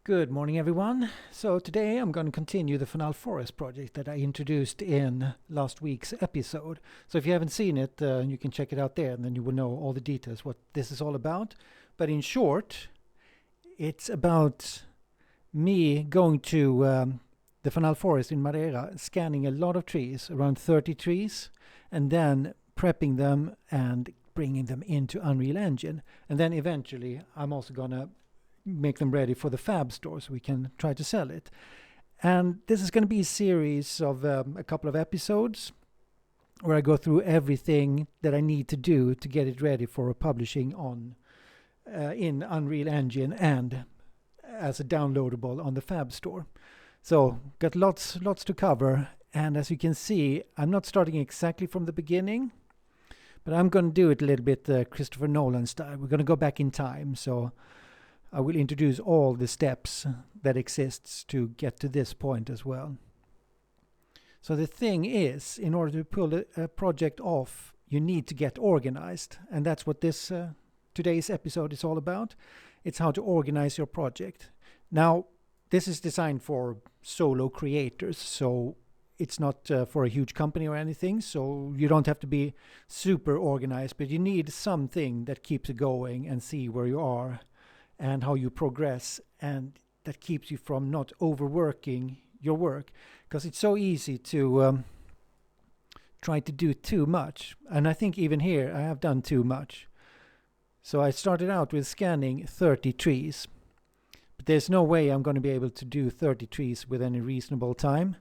Good morning, everyone. So today I'm going to continue the Fanal Forest Project that I introduced in last week's episode. So if you haven't seen it, you can check it out there, and then you will know all the details what this is all about. But in short, it's about me going to the Fanal Forest in Madeira, scanning a lot of trees, around 30 trees, and then prepping them and bringing them into Unreal Engine. And then eventually I'm also going to make them ready for the fab store so we can try to sell it. And this is going to be a series of a couple of episodes where I go through everything that I need to do to get it ready for publishing on in Unreal Engine and as a downloadable on the fab store. So got lots to cover, and as you can see, I'm not starting exactly from the beginning, but I'm going to do it a little bit Christopher Nolan style. We're going to go back in time, so I will introduce all the steps that exists to get to this point as well. So the thing is, in order to pull a project off, you need to get organized. And that's what this today's episode is all about. It's how to organize your project. Now, this is designed for solo creators, so it's not for a huge company or anything, so you don't have to be super organized, but you need something that keeps it going and see where you are and how you progress, and that keeps you from not overworking your work, because it's so easy to try to do too much. And I think even here I have done too much. So I started out with scanning 30 trees, but there's no way I'm going to be able to do 30 trees with any reasonable time,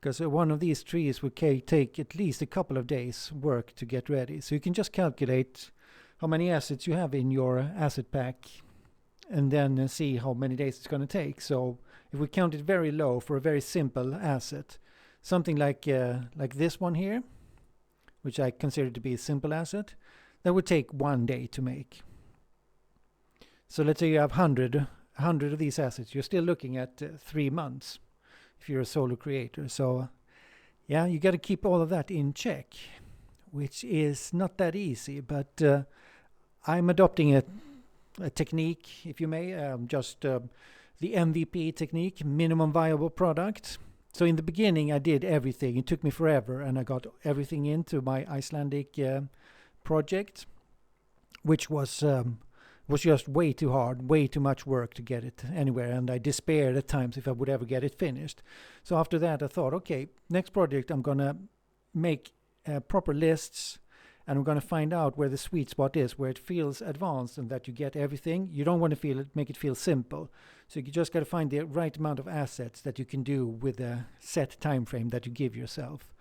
because one of these trees would take at least a couple of days work to get ready. So you can just calculate how many assets you have in your asset pack and then see how many days it's going to take. So if we count it very low for a very simple asset, something like this one here, which I consider to be a simple asset, that would take 1 day to make. So let's say you have 100 of these assets. You're still looking at 3 months if you're a solo creator. So yeah, you got to keep all of that in check, which is not that easy, but I'm adopting a technique, if you may, the MVP technique, minimum viable product. So in the beginning I did everything. It took me forever, and I got everything into my Icelandic project, which was just way too hard, way too much work to get it anywhere, and I despaired at times if I would ever get it finished. So after that I thought, okay, next project I'm gonna make proper lists, and I'm going to find out where the sweet spot is, where it feels advanced and that you get everything. You don't want to make it feel simple. So you just got to find the right amount of assets that you can do with a set time frame that you give yourself.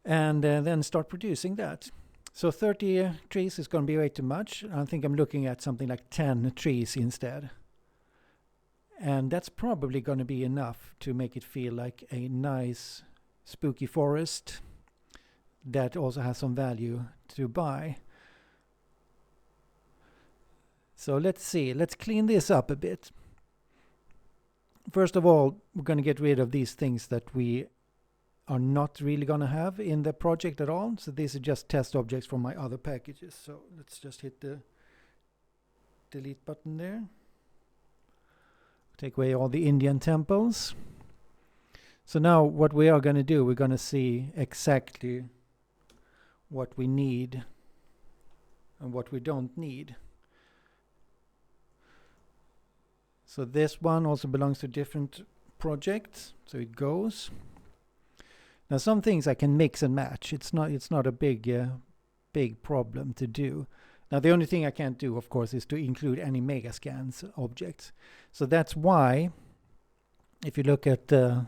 And then start producing that. So 30 trees is going to be way too much. I think I'm looking at something like 10 trees instead. And that's probably going to be enough to make it feel like a nice spooky forest that also has some value to buy. So let's see, let's clean this up a bit. First of all, we're going to get rid of these things that we are not really going to have in the project at all. So these are just test objects from my other packages. So let's just hit the delete button there. Take away all the Indian temples. So now what we are going to do, we're going to see exactly what we need and what we don't need. So this one also belongs to different projects, so it goes. Now some things I can mix and match. It's not a big problem to do. Now the only thing I can't do, of course, is to include any Megascans objects. So that's why, if you look at the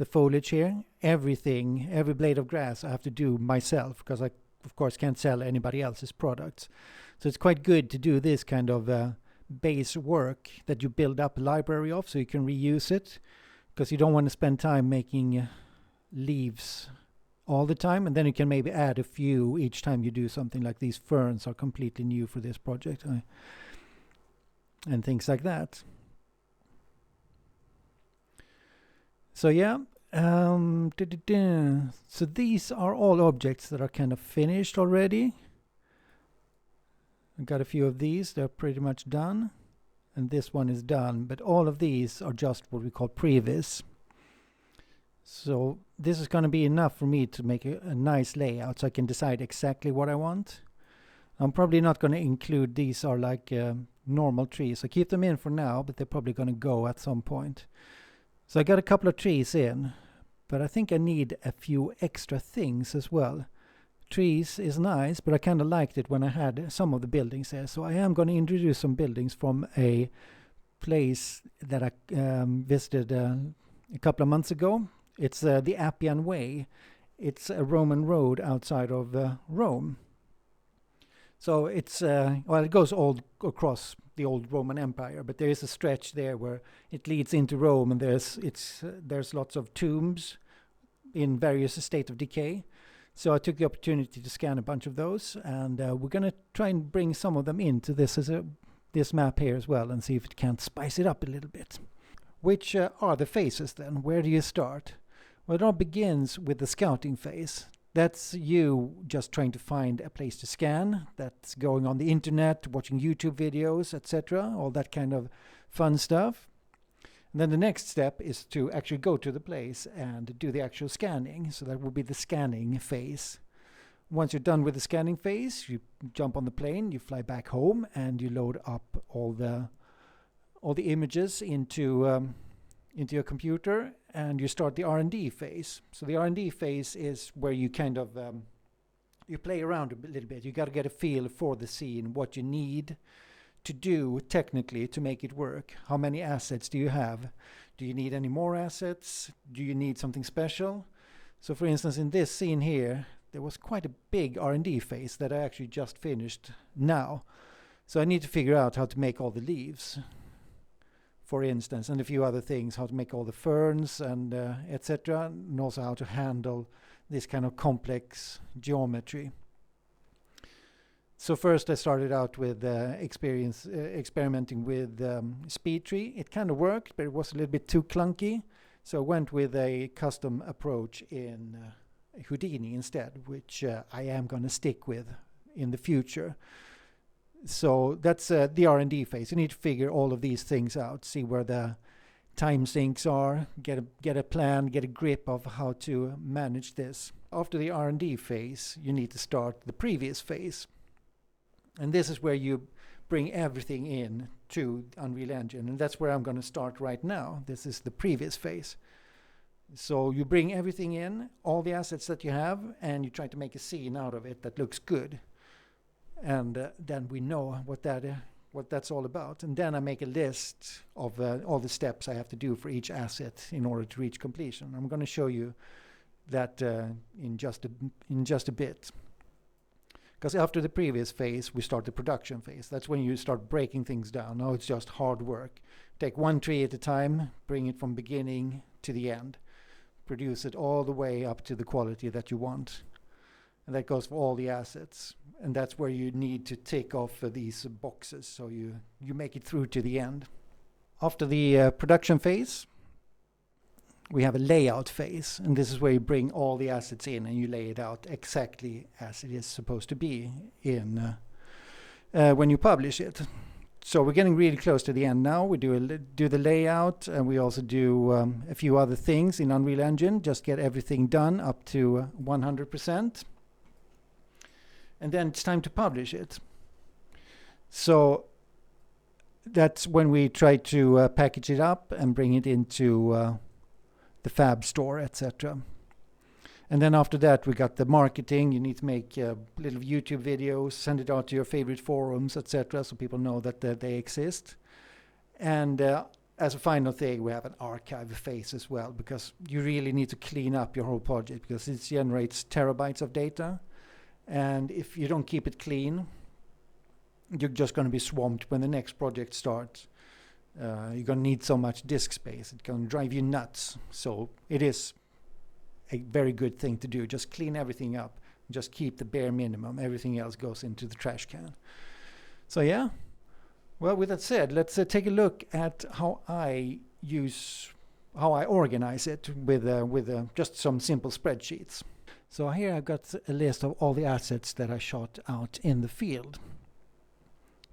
foliage here, every blade of grass I have to do myself, because I of course can't sell anybody else's products. So it's quite good to do this kind of base work that you build up a library of, so you can reuse it, because you don't want to spend time making leaves all the time, and then you can maybe add a few each time you do something. Like these ferns are completely new for this project, and things like that. So yeah, so these are all objects that are kind of finished already. I got a few of these, they're pretty much done. and this one is done, but all of these are just what we call Previz. So this is going to be enough for me to make a nice layout, so I can decide exactly what I want. I'm probably not going to include these are like normal trees, so keep them in for now, but they're probably going to go at some point. So I got a couple of trees in, but I think I need a few extra things as well. Trees is nice, but I kind of liked it when I had some of the buildings there. So I am going to introduce some buildings from a place that I visited a couple of months ago. It's the Appian Way. It's a Roman road outside of Rome. So it's, well, it goes all across the old Roman Empire, but there is a stretch there where it leads into Rome, and there's lots of tombs in various state of decay. So I took the opportunity to scan a bunch of those, and we're going to try and bring some of them into this map here as well, and see if it can spice it up a little bit. Which are the phases then? Where do you start? Well, it all begins with the scouting phase. That's you just trying to find a place to scan. That's going on the internet, watching YouTube videos, etc. All that kind of fun stuff. And then the next step is to actually go to the place and do the actual scanning. So that will be the scanning phase. Once you're done with the scanning phase, you jump on the plane, you fly back home, and you load up all the images into your computer, and you start the R&D phase. So the R&D phase is where you kind of you play around a little bit. You got to get a feel for the scene, what you need to do technically to make it work. How many assets do you have? Do you need any more assets? Do you need something special? So for instance, in this scene here, there was quite a big R&D phase that I actually just finished now. So I need to figure out how to make all the leaves, for instance, and a few other things, how to make all the ferns and etc., and also how to handle this kind of complex geometry. So first I started out with experimenting with speed tree. It kind of worked, but it was a little bit too clunky. So I went with a custom approach in Houdini instead, which I am going to stick with in the future. So that's the R&D phase. You need to figure all of these things out, see where the time sinks are, get a plan, get a grip of how to manage this. After the R&D phase, you need to start the Previz phase. And this is where you bring everything in to Unreal Engine. And that's where I'm going to start right now. This is the Previz phase. So you bring everything in, all the assets that you have, and you try to make a scene out of it that looks good. And then we know what that's all about. And then I make a list of all the steps I have to do for each asset in order to reach completion. I'm going to show you that in just a bit. Because after the Previz phase, we start the production phase. That's when you start breaking things down. Now it's just hard work. Take one tree at a time, bring it from beginning to the end. Produce it all the way up to the quality that you want. And that goes for all the assets. And that's where you need to take off these boxes so you make it through to the end. After the production phase, we have a layout phase. And this is where you bring all the assets in and you lay it out exactly as it is supposed to be in when you publish it. So we're getting really close to the end now. We do the layout, and we also do a few other things in Unreal Engine. Just get everything done up to 100%. And then it's time to publish it. So that's when we try to package it up and bring it into the Fab store, etc. And then after that, we got the marketing. You need to make little YouTube videos, send it out to your favorite forums, etc., so people know that they exist. And as a final thing, we have an archive phase as well, because you really need to clean up your whole project, because it generates terabytes of data. And if you don't keep it clean, you're just going to be swamped when the next project starts. You're going to need so much disk space. It's going to drive you nuts. So it is a very good thing to do. Just clean everything up. Just keep the bare minimum. Everything else goes into the trash can. So yeah. Well, with that said, let's take a look at how I organize it with just some simple spreadsheets. So here I've got a list of all the assets that I shot out in the field.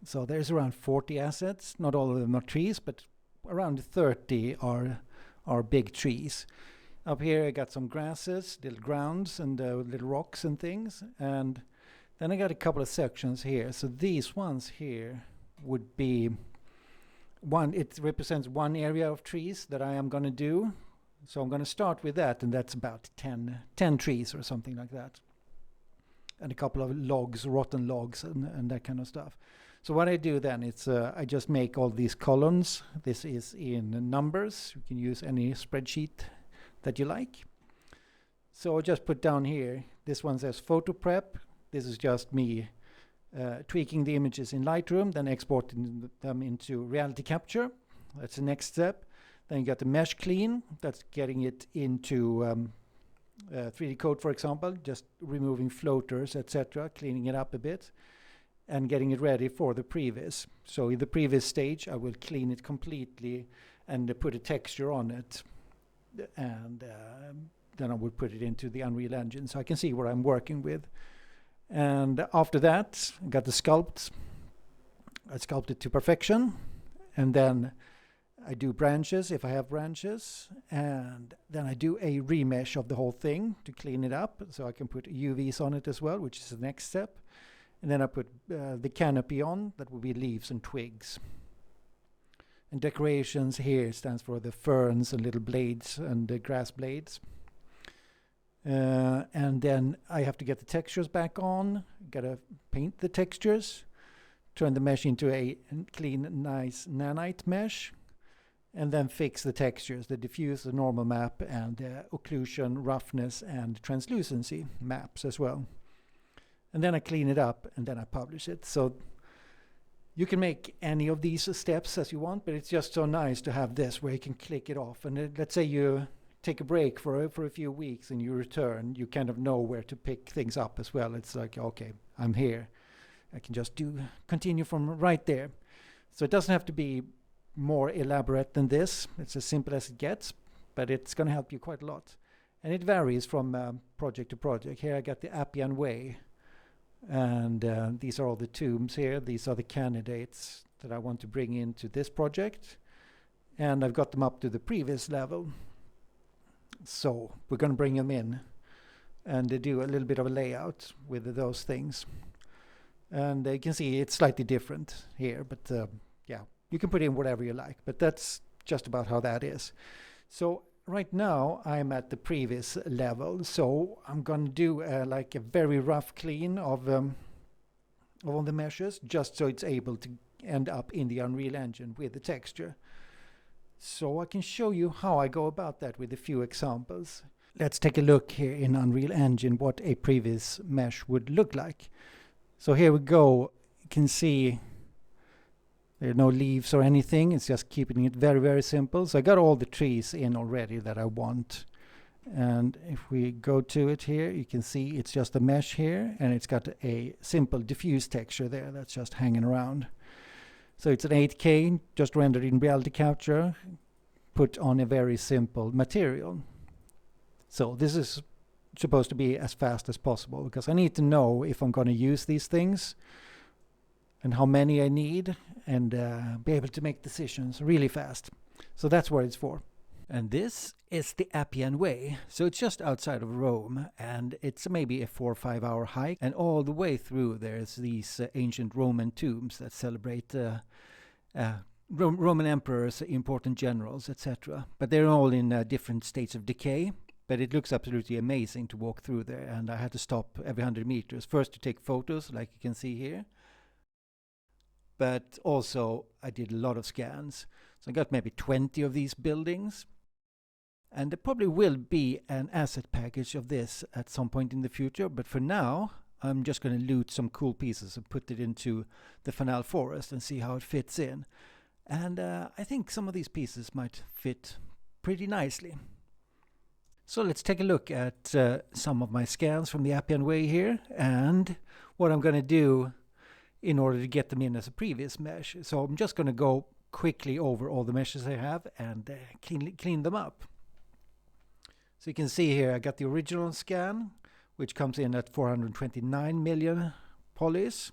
So there's around 40 assets. Not all of them are trees, but around 30 are big trees. Up here I got some grasses, little grounds, and little rocks and things. And then I got a couple of sections here. So these ones here would be one, it represents one area of trees that I am going to do. So I'm going to start with that, and that's about 10 trees or something like that. And a couple of logs, rotten logs, and that kind of stuff. So what I do then, it's I just make all these columns. This is in numbers. You can use any spreadsheet that you like. So I'll just put down here, this one says photo prep. This is just me tweaking the images in Lightroom, then exporting them into reality capture. That's the next step. Then you got the mesh clean. That's getting it into 3D code, for example, just removing floaters, etc., cleaning it up a bit, and getting it ready for the Previz. So in the Previz stage, I will clean it completely and put a texture on it, and then I will put it into the Unreal Engine so I can see what I'm working with. And after that, I got the sculpt. I sculpt it to perfection, and then I do branches if I have branches, and then I do a remesh of the whole thing to clean it up, so I can put UVs on it as well, which is the next step. And then I put the canopy on, that will be leaves and twigs. And decorations here stands for the ferns and little blades and the grass blades. And then I have to get the textures back on, gotta paint the textures, turn the mesh into a clean, nice nanite mesh, and then fix the textures, the diffuse, the normal map, and occlusion, roughness, and translucency maps as well. And then I clean it up, and then I publish it. So you can make any of these steps as you want, but it's just so nice to have this where you can click it off. And let's say you take a break for a few weeks and you return, you kind of know where to pick things up as well. It's like, okay, I'm here. I can just continue from right there. So it doesn't have to be more elaborate than this. It's as simple as it gets, but it's going to help you quite a lot. And it varies from project to project. Here I got the Appian Way, and these are all the tombs here. These are the candidates that I want to bring into this project, and I've got them up to the previous level. So we're going to bring them in and do a little bit of a layout with those things. And you can see it's slightly different here, but yeah, you can put in whatever you like, but that's just about how that is. So right now I'm at the previous level, so I'm going to do like a very rough clean of all the meshes, just so it's able to end up in the Unreal Engine with the texture. So I can show you how I go about that with a few examples. Let's take a look here in Unreal Engine what a Previz mesh would look like. So here we go. You can see there are no leaves or anything. It's just keeping it very, very simple. So I got all the trees in already that I want. And if we go to it here, you can see it's just a mesh here, and it's got a simple diffuse texture there that's just hanging around. So it's an 8K, just rendered in reality capture, put on a very simple material. So this is supposed to be as fast as possible, because I need to know if I'm going to use these things and how many I need, and be able to make decisions really fast. So that's what it's for. And this is the Appian Way. So it's just outside of Rome, and it's maybe a 4 or 5 hour hike. And all the way through there's these ancient Roman tombs that celebrate Roman emperors, important generals, etc. But they're all in different states of decay. But it looks absolutely amazing to walk through there. And I had to stop every 100 meters. First to take photos, like you can see here. But also I did a lot of scans. So I got maybe 20 of these buildings. And there probably will be an asset package of this at some point in the future. But for now, I'm just going to loot some cool pieces and put it into the Fanal Forest and see how it fits in. And I think some of these pieces might fit pretty nicely. So let's take a look at some of my scans from the Appian Way here, and what I'm going to do in order to get them in as a Previz mesh. So I'm just going to go quickly over all the meshes I have and clean them up. So you can see here I got the original scan, which comes in at 429 million polys,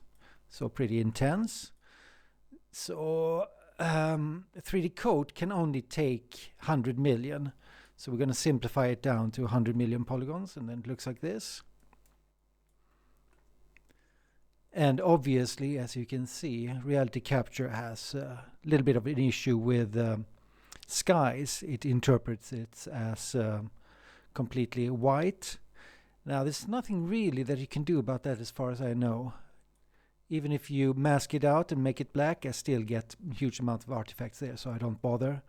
so pretty intense. So 3D code can only take 100 million. So we're going to simplify it down to 100 million polygons, and then it looks like this. And obviously, as you can see, reality capture has a little bit of an issue with skies. It interprets it as completely white. Now, there's nothing really that you can do about that as far as I know. Even if you mask it out and make it black, I still get a huge amount of artifacts there, so I don't bother.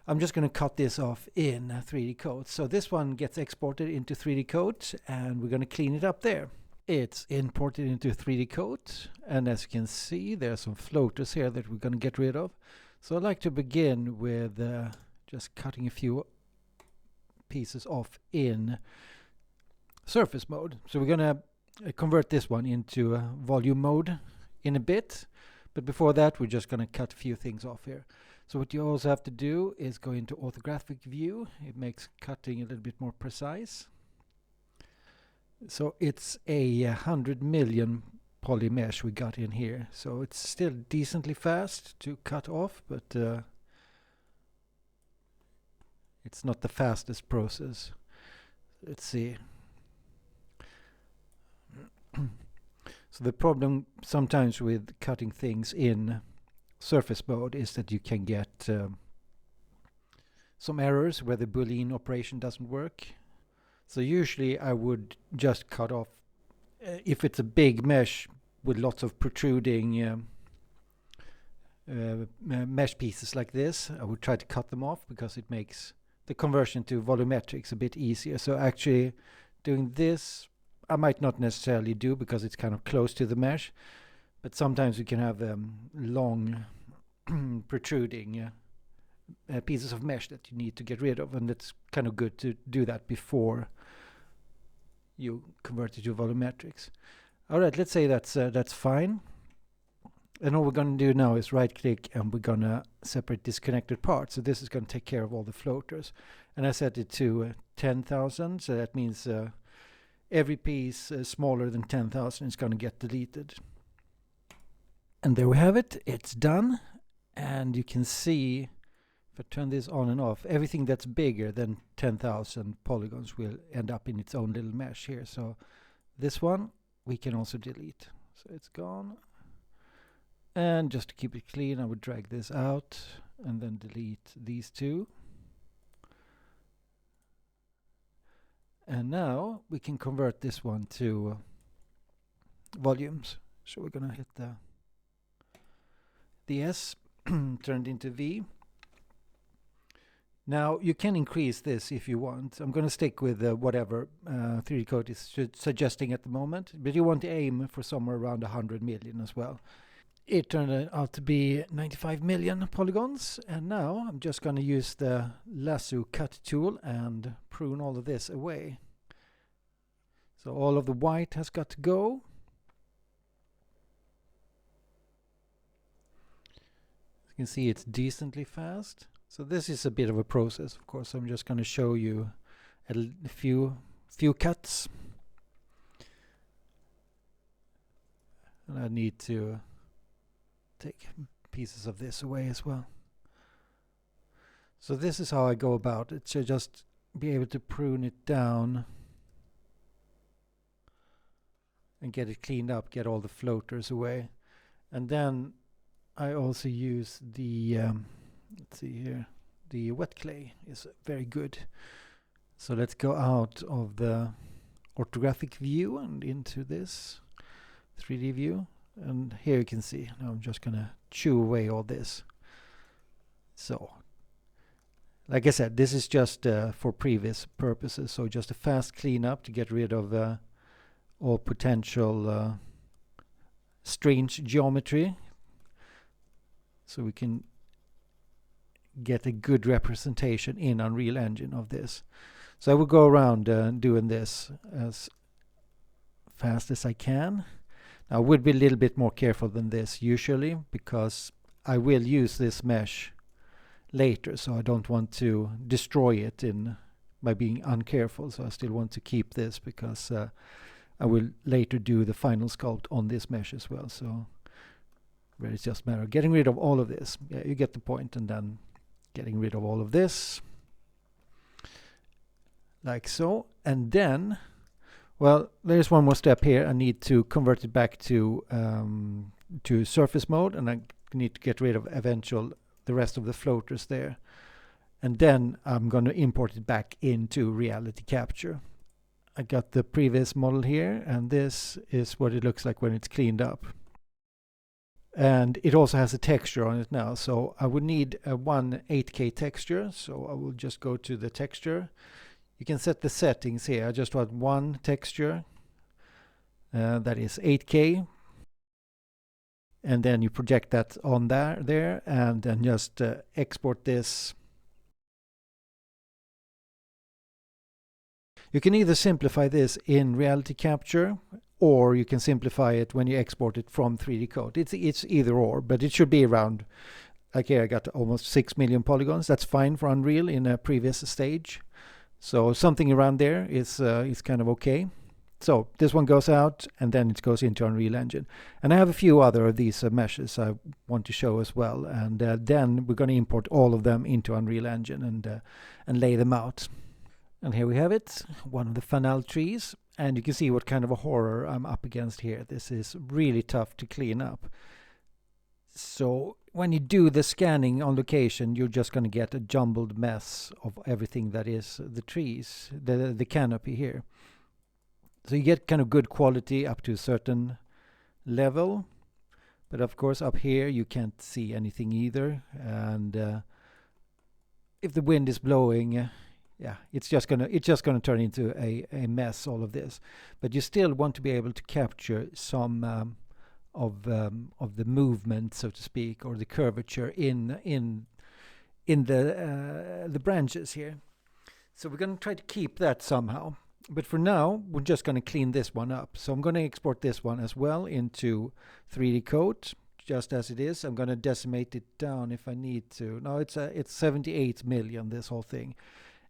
I'm just going to cut this off in 3D code. So this one gets exported into 3D code, and we're going to clean it up there. It's imported into 3D code, and as you can see, there are some floaters here that we're going to get rid of. So I'd like to begin with just cutting a few pieces off in surface mode. So we're going to convert this one into volume mode in a bit, but before that we're just going to cut a few things off here. So what you also have to do is go into orthographic view. It makes cutting a little bit more precise. So it's a 100 million poly mesh we got in here, so it's still decently fast to cut off, but it's not the fastest process. Let's see. So the problem sometimes with cutting things in surface mode is that you can get some errors where the Boolean operation doesn't work. So usually I would just cut off, if it's a big mesh with lots of protruding mesh pieces like this, I would try to cut them off because it makes the conversion to volumetrics a bit easier. So actually doing this I might not necessarily do because it's kind of close to the mesh, but sometimes you can have long protruding pieces of mesh that you need to get rid of, and it's kind of good to do that before you convert it to volumetrics. All right, let's say that's fine. And all we're going to do now is right click, and we're going to separate disconnected parts. So this is going to take care of all the floaters. And I set it to 10,000, so that means every piece smaller than 10,000 is going to get deleted. And there we have it, it's done. And you can see, if I turn this on and off, everything that's bigger than 10,000 polygons will end up in its own little mesh here. So this one we can also delete. So it's gone. And just to keep it clean, I would drag this out and then delete these two. And now we can convert this one to volumes. So we're going to hit the S, turn it into V. Now you can increase this if you want. I'm going to stick with whatever 3D Code is suggesting at the moment, but you want to aim for somewhere around 100 million as well. It turned out to be 95 million polygons, and now I'm just going to use the lasso cut tool and prune all of this away. So all of the white has got to go. As you can see, it's decently fast. So this is a bit of a process, of course. I'm just going to show you a few cuts. And I need to take pieces of this away as well. So this is how I go about it. So just be able to prune it down and get it cleaned up, get all the floaters away. And then I also use the let's see here, the wet clay is very good. So let's go out of the orthographic view and into this 3D view. And here you can see, now I'm just gonna chew away all this. So, like I said, this is just for Previz purposes, so just a fast cleanup to get rid of all potential strange geometry, so we can get a good representation in Unreal Engine of this. So I will go around doing this as fast as I can. I would be a little bit more careful than this usually, because I will use this mesh later, so I don't want to destroy it by being uncareful. So I still want to keep this because I will later do the final sculpt on this mesh as well. So But it's just a matter of getting rid of all of this. Yeah, you get the point. And then getting rid of all of this. Like so. And then, well, there's one more step here. I need to convert it back to surface mode. And I need to get rid of the rest of the floaters there. And then I'm going to import it back into reality capture. I got the Previz model here, and this is what it looks like when it's cleaned up. And it also has a texture on it now, so I would need a 8K texture. So I will just go to the texture. You can set the settings here. I just want one texture that is 8K, and then you project that on there, and then just export this. You can either simplify this in reality capture, or you can simplify it when you export it from 3D Code. It's either or, but it should be around, like here I got almost 6 million polygons. That's fine for Unreal in a previous stage. So something around there is kind of okay. So this one goes out, and then it goes into Unreal Engine. And I have a few other of these meshes I want to show as well. And then we're going to import all of them into Unreal Engine and lay them out. And here we have it, one of the Fanal trees. And you can see what kind of a horror I'm up against here. This is really tough to clean up. So when you do the scanning on location, you're just going to get a jumbled mess of everything that is the trees, the canopy here. So you get kind of good quality up to a certain level. But of course up here you can't see anything either. And if the wind is blowing, yeah, it's just gonna turn into a mess, all of this. But you still want to be able to capture some of the movement, so to speak, or the curvature in the branches here. So we're going to try to keep that somehow. But for now, we're just going to clean this one up. So I'm going to export this one as well into 3D Code, just as it is. I'm going to decimate it down if I need to. Now it's 78 million, this whole thing.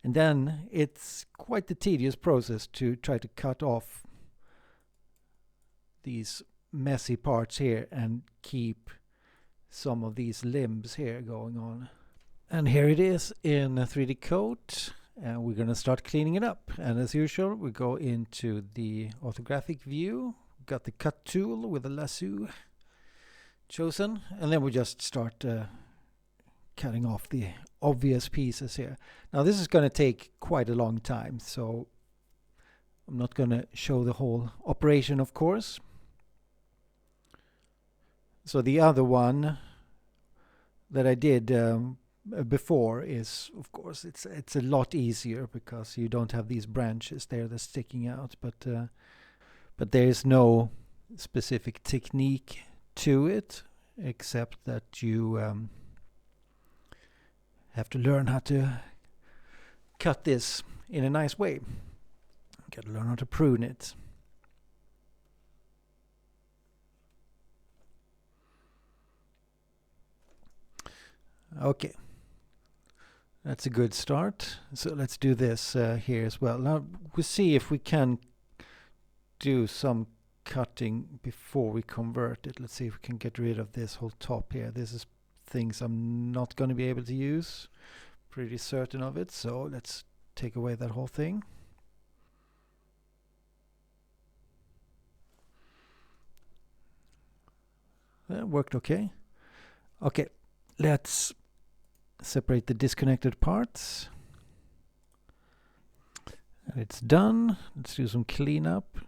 And then it's quite the tedious process to try to cut off these messy parts here and keep some of these limbs here going on. And here it is in 3D Code, and we're going to start cleaning it up. And as usual, we go into the orthographic view. Got the cut tool with the lasso chosen, and then we just start cutting off the obvious pieces here. Now this is going to take quite a long time, so I'm not going to show the whole operation, of course. So the other one that I did before is, of course, it's a lot easier because you don't have these branches there that's sticking out, but there is no specific technique to it except that you have to learn how to cut this in a nice way. Got to learn how to prune it. Okay, that's a good start. So let's do this here as well. Now we'll see if we can do some cutting before we convert it. Let's see if we can get rid of this whole top here. This is things I'm not going to be able to use. Pretty certain of it. So let's take away that whole thing. That worked okay. Okay, let's separate the disconnected parts. And it's done. Let's do some cleanup.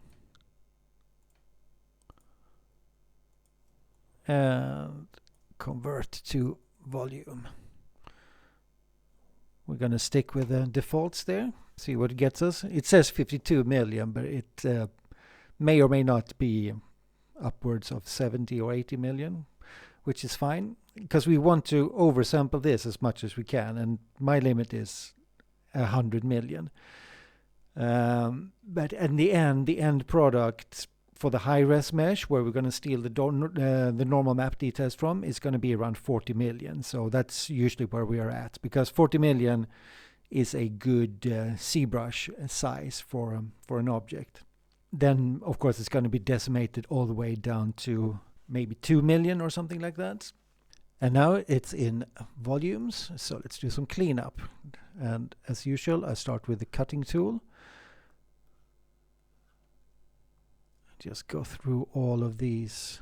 And convert to volume. We're going to stick with the defaults there. See what it gets us. It says 52 million, but it may or may not be upwards of 70 or 80 million, which is fine because we want to oversample this as much as we can, and my limit is 100 million. But in the end product for the high-res mesh, where we're going to steal the normal map details from, is going to be around 40 million. So that's usually where we are at, because 40 million is a good ZBrush size for an object. Then, of course, it's going to be decimated all the way down to maybe 2 million or something like that. And now it's in volumes, so let's do some cleanup. And as usual, I start with the cutting tool. Just go through all of these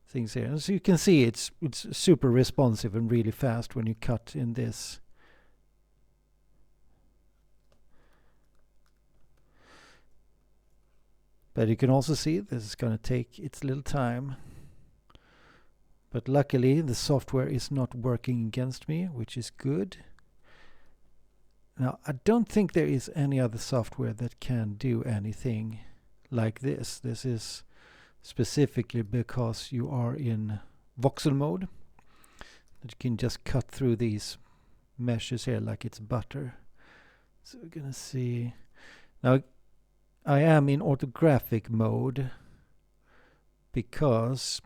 things here. As you can see, it's super responsive and really fast when you cut in this. But you can also see this is going to take its little time. But luckily the software is not working against me, which is good. Now I don't think there is any other software that can do anything like this. This is specifically because you are in voxel mode. That you can just cut through these meshes here like it's butter. So we're gonna see. Now I am in orthographic mode because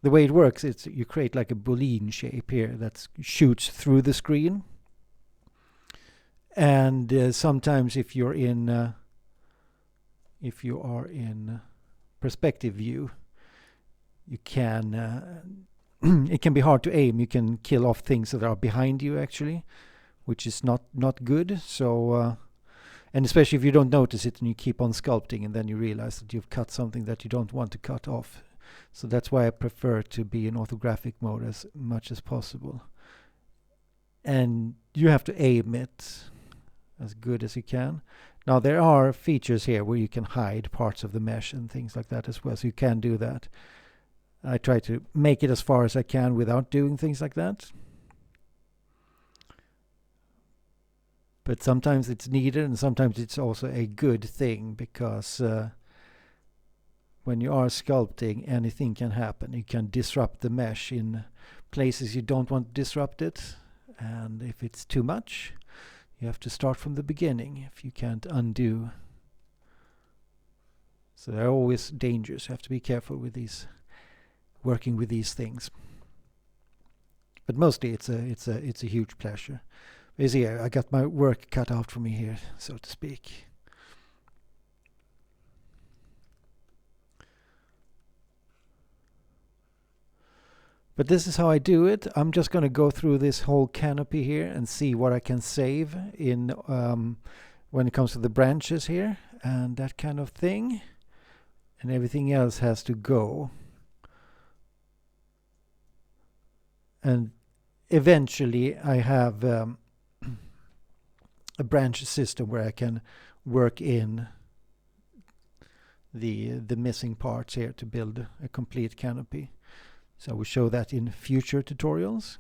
the way it works, it's you create like a Boolean shape here that shoots through the screen. And sometimes if you are in perspective view, you can it can be hard to aim. You can kill off things that are behind you actually, which is not good. So and especially if you don't notice it and you keep on sculpting and then you realize that you've cut something that you don't want to cut off. So that's why I prefer to be in orthographic mode as much as possible. And you have to aim it as good as you can. Now there are features here where you can hide parts of the mesh and things like that as well, so you can do that. I try to make it as far as I can without doing things like that. But sometimes it's needed and sometimes it's also a good thing, because when you are sculpting, anything can happen. You can disrupt the mesh in places you don't want to disrupt it, and if it's too much, you have to start from the beginning if you can't undo. So there are always dangers. You have to be careful with these, working with these things. But mostly it's a huge pleasure. You see, I got my work cut out for me here, so to speak. But this is how I do it. I'm just going to go through this whole canopy here and see what I can save in when it comes to the branches here and that kind of thing. And everything else has to go. And eventually I have a branch system where I can work in the missing parts here to build a complete canopy. So we'll show that in future tutorials.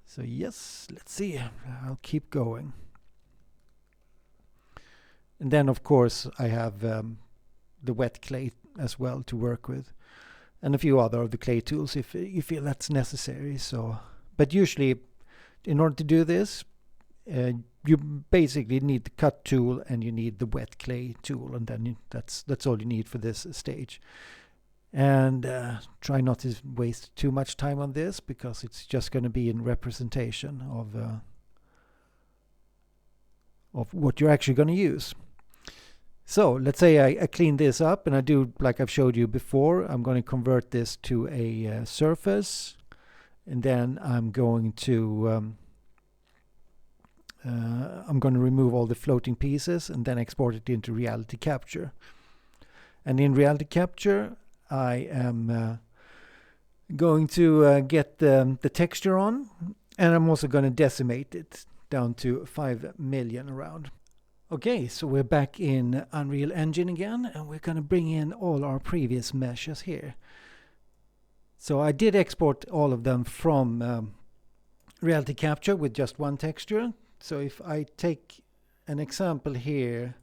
So yes, let's see. I'll keep going. And then of course I have the wet clay as well to work with, and a few other of the clay tools if you feel that's necessary. So, but usually in order to do this, you basically need the cut tool and you need the wet clay tool, and then that's all you need for this stage. And try not to waste too much time on this, because it's just going to be in representation of what you're actually going to use. So let's say I clean this up and I do like I've showed you before. I'm going to convert this to a surface, and then I'm going to remove all the floating pieces and then export it into reality capture. And in reality capture I am going to get the texture on, and I'm also going to decimate it down to 5 million around. Okay, so we're back in Unreal Engine again, and we're going to bring in all our previous meshes here. So I did export all of them from reality capture with just one texture. So if I take an example here,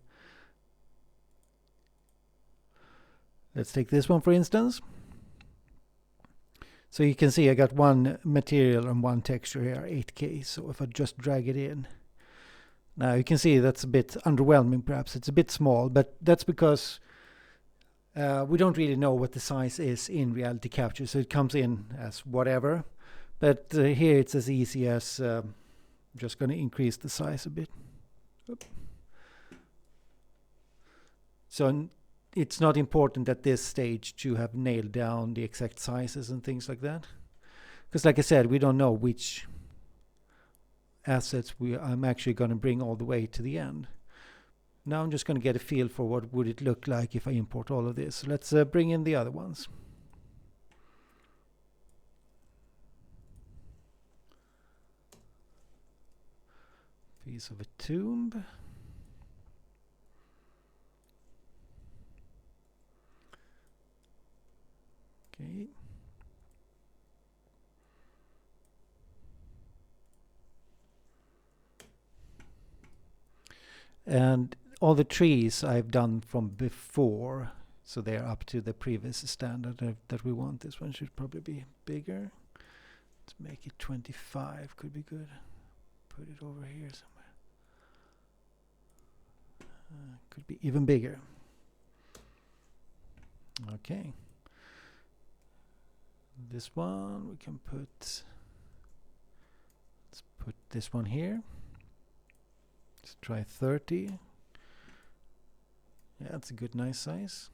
let's take this one for instance. So you can see I got one material and one texture here, 8K. So if I just drag it in, now you can see that's a bit underwhelming perhaps. It's a bit small, but that's because we don't really know what the size is in reality capture. So it comes in as whatever. But here it's as easy as I'm just going to increase the size a bit. Oop. So it's not important at this stage to have nailed down the exact sizes and things like that. Because like I said, we don't know which assets I'm actually going to bring all the way to the end. Now I'm just going to get a feel for what would it look like if I import all of this. So let's bring in the other ones. Piece of a tomb. Okay. And all the trees I've done from before, so they're up to the Previz standard that we want. This one should probably be bigger. Let's make it 25, could be good. Put it over here somewhere. Could be even bigger. Okay. This one we can put, let's put this one here. Let's try 30. Yeah, that's a good, nice size.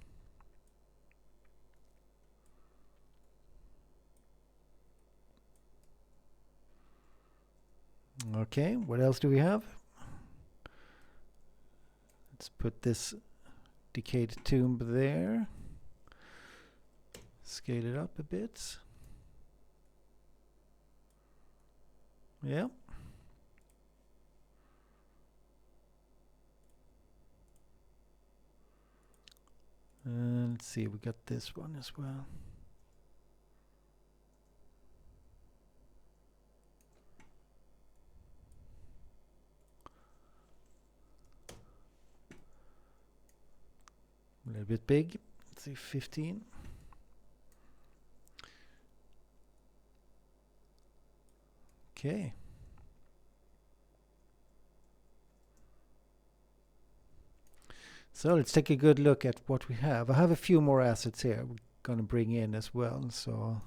Okay, what else do we have? Let's put this decayed tomb there. Scale it up a bit. Yeah. Let's see, we got this one as well. A little bit big. Let's see, 15. Okay. So let's take a good look at what we have. I have a few more assets here we're going to bring in as well. So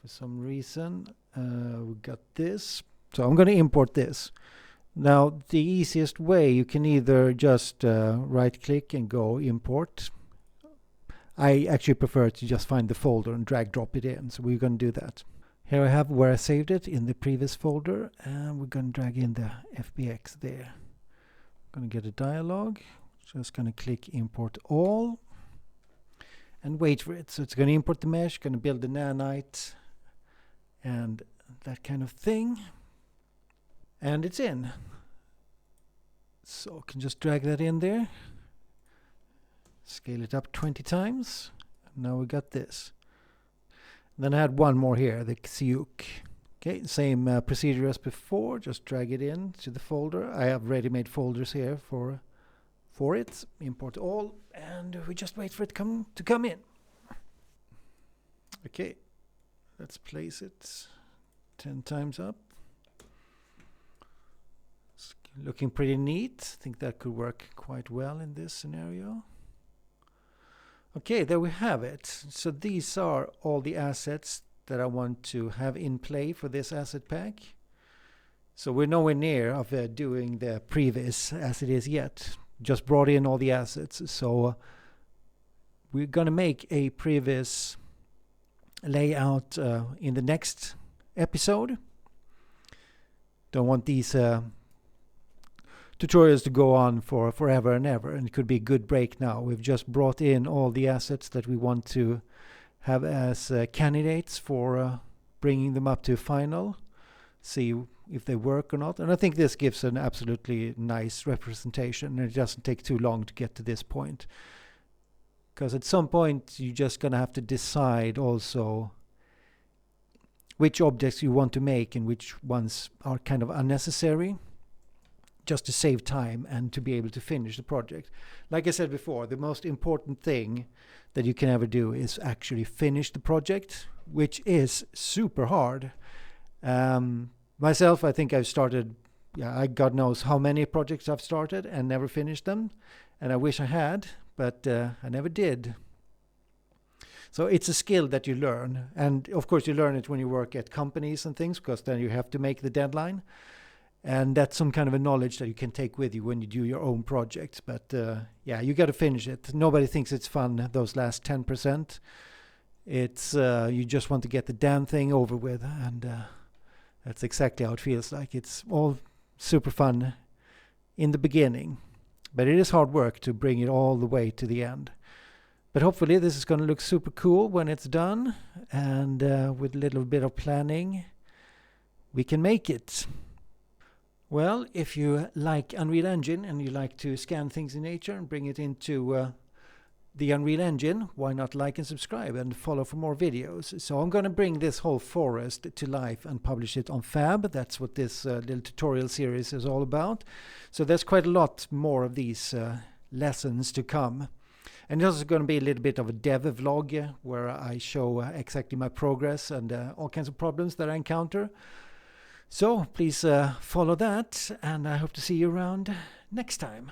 for some reason we got this. So I'm going to import this. Now the easiest way, you can either just right click and go import. I actually prefer to just find the folder and drag drop it in. So we're going to do that. Here I have where I saved it in the Previz folder, and we're going to drag in the FBX there. I'm going to get a dialog. Just going to click import all and wait for it. So it's going to import the mesh, going to build the nanite and that kind of thing. And it's in. So I can just drag that in there. Scale it up 20 times. Now we got this. Then I had one more here, the Xiuk. Okay, same procedure as before. Just drag it in to the folder. I have ready-made folders here for it. Import all, and we just wait for it to come in. Okay, let's place it 10 times up. It's looking pretty neat. I think that could work quite well in this scenario. Okay, there we have it. So these are all the assets that I want to have in play for this asset pack. So we're nowhere near of doing the Previz as it is yet. Just brought in all the assets. So we're going to make a Previz layout in the next episode. Don't want these tutorials to go on for forever and ever, and it could be a good break now. We've just brought in all the assets that we want to have as candidates for bringing them up to final, see if they work or not. And I think this gives an absolutely nice representation, and it doesn't take too long to get to this point. Because at some point you're just going to have to decide also which objects you want to make and which ones are kind of unnecessary, just to save time and to be able to finish the project. Like I said before, the most important thing that you can ever do is actually finish the project, which is super hard. Myself, I think I've started, God knows how many projects I've started and never finished them. And I wish I had, but I never did. So it's a skill that you learn. And of course you learn it when you work at companies and things, because then you have to make the deadline. And that's some kind of a knowledge that you can take with you when you do your own projects. But yeah, you got to finish it. Nobody thinks it's fun, those last 10%. It's you just want to get the damn thing over with, and that's exactly how it feels like. It's all super fun in the beginning, but it is hard work to bring it all the way to the end. But hopefully this is going to look super cool when it's done, and with a little bit of planning, we can make it. Well, if you like Unreal Engine and you like to scan things in nature and bring it into the Unreal Engine, why not like and subscribe and follow for more videos? So I'm going to bring this whole forest to life and publish it on Fab. That's what this little tutorial series is all about. So there's quite a lot more of these lessons to come. And there's also going to be a little bit of a dev vlog where I show exactly my progress and all kinds of problems that I encounter. So please follow that, and I hope to see you around next time.